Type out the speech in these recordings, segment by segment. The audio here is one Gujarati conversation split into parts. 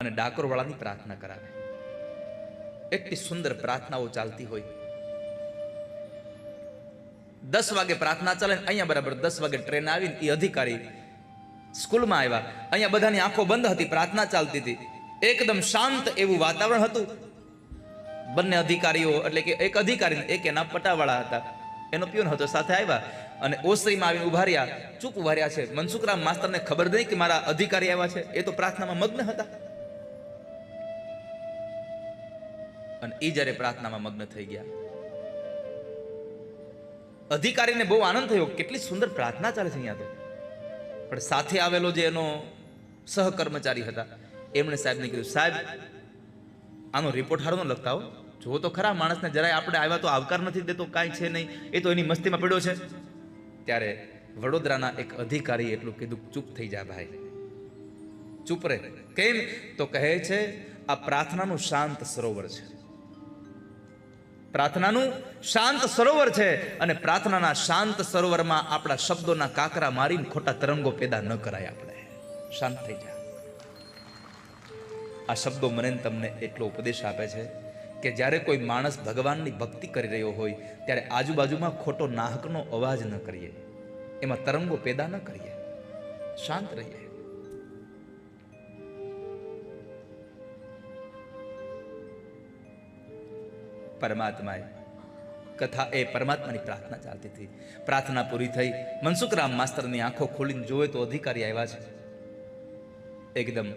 અને ડાકોરવાળાની પ્રાર્થના કરાવે. એટલી સુંદર પ્રાર્થનાઓ ચાલતી હોય. 10 વાગે પ્રાર્થના ચાલે, અહીંયા બરાબર 10 વાગે ટ્રેન આવીને એ અધિકારી સ્કૂલમાં આવ્યા. અહીંયા બધાની આંખો બંધ હતી, પ્રાર્થના ચાલતી હતી. એકદમ શાંત એવું વાતાવરણ હતું. બંને અધિકારીઓ, એટલે કે એક અધિકારી એક એના પટાવાળા હતા, એનો પ્યુન હતો, સાથે આવ્યા અને ઓસરીમાં આવીને ઉભા રહ્યા, ચૂપ ઉભા રહ્યા છે. મનસુખરામ માસ્તરને ખબર નહીં કે મારા અધિકારી આવ્યા છે, એ તો પ્રાર્થનામાં મગ્ન હતા. અને એ જ્યારે પ્રાર્થનામાં મગ્ન થઈ ગયા, અધિકારીને બહુ આનંદ થયો, કેટલી સુંદર પ્રાર્થના ચાલે છે અહીંયા તો. પણ સાથે આવેલો જે એનો સહકર્મચારી હતા, એમણે સાહેબને કીધું, સાહેબ આનો રિપોર્ટ હારો ન લખતા હો, જો તો ખરા માણસને જરાય આપણે આવ્યા તો આવકાર નથી દેતો, કાંઈ છે નહીં, એ તો એની મસ્તીમાં પડ્યો છે. ત્યારે વડોદરાના એક અધિકારી એટલું કીધું, ચૂપ થઈ જા ભાઈ, ચૂપ રહે. કેમ તો કહે છે, આ પ્રાર્થનાનું શાંત સરોવર છે, પ્રાર્થનાનું શાંત સરોવર છે, અને પ્રાર્થનાના શાંત સરોવરમાં આપણા શબ્દોના કાકરા મારીને ખોટા તરંગો પેદા ન કરાય. આપણે શાંત થઈ જા. આ શબ્દો મને તમને એટલો ઉપદેશ આપે છે કે જ્યારે કોઈ માણસ ભગવાનની ભક્તિ કરી રહ્યો હોય ત્યારે આજુબાજુમાં ખોટો નાહકનો અવાજ ન કરીએ, એમાં તરંગો પેદા ન કરીએ, શાંત રહીએ. પરમાત્માએ કથા, એ પરમાત્માની પ્રાર્થના ચાલતી હતી. પ્રાર્થના પૂરી થઈ, મનસુખરામ માસ્તરની આંખો ખોલીને જોવે તો અધિકારી આવ્યા છે. એકદમ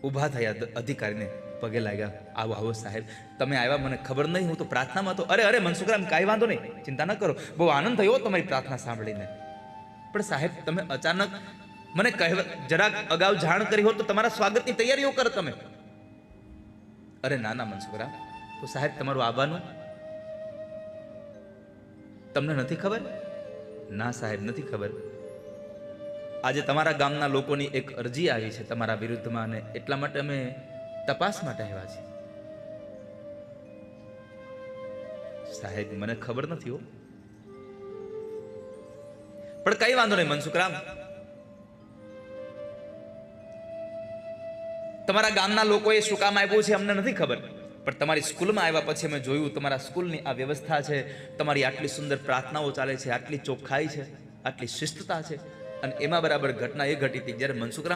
ઊભા થયા, અધિકારીને પગે લાગ્યા, આવો આવો સાહેબ, તમે આવ્યા, મને ખબર નહીં, હું તો પ્રાર્થનામાં હતો. અરે અરે મનસુખરામ, કાંઈ વાંધો નહીં, ચિંતા ન કરો, બહુ આનંદ થયો તમારી પ્રાર્થના સાંભળીને. પણ સાહેબ, તમે અચાનક મને કહેવા, જરાક અગાઉ જાણ કરી હોત તો તમારા સ્વાગતની તૈયારીઓ કરો તમે. અરે ના ના મનસુખરામ, તો સાહેબ તમારું આવવાનું તમને નથી ખબર? ના સાહેબ, નથી ખબર. આજે તમારા ગામના લોકોની એક અરજી આવી છે તમારા વિરુદ્ધમાં, અને એટલા માટે અમે તપાસ માટે આવ્યા છીએ. સાહેબ, મને ખબર નથી હો. પણ કઈ વાંધો નહીં મનસુખરામ, તમારા ગામના લોકોએ શું કામ આપ્યું છે અમને નથી ખબર, પણ તમારી સ્કૂલમાં આવ્યા પછી અમે જોયું, તમારા સ્કૂલની આ વ્યવસ્થા છે, તમારી આટલી સુંદર પ્રાર્થનાઓ ચાલે છે, આટલી ચોખ્ખાઈ છે, આટલી શિસ્તતા છે, અને એમાં બરાબર ઘટના એ ઘટી હતી જ્યારે મનસુખરામ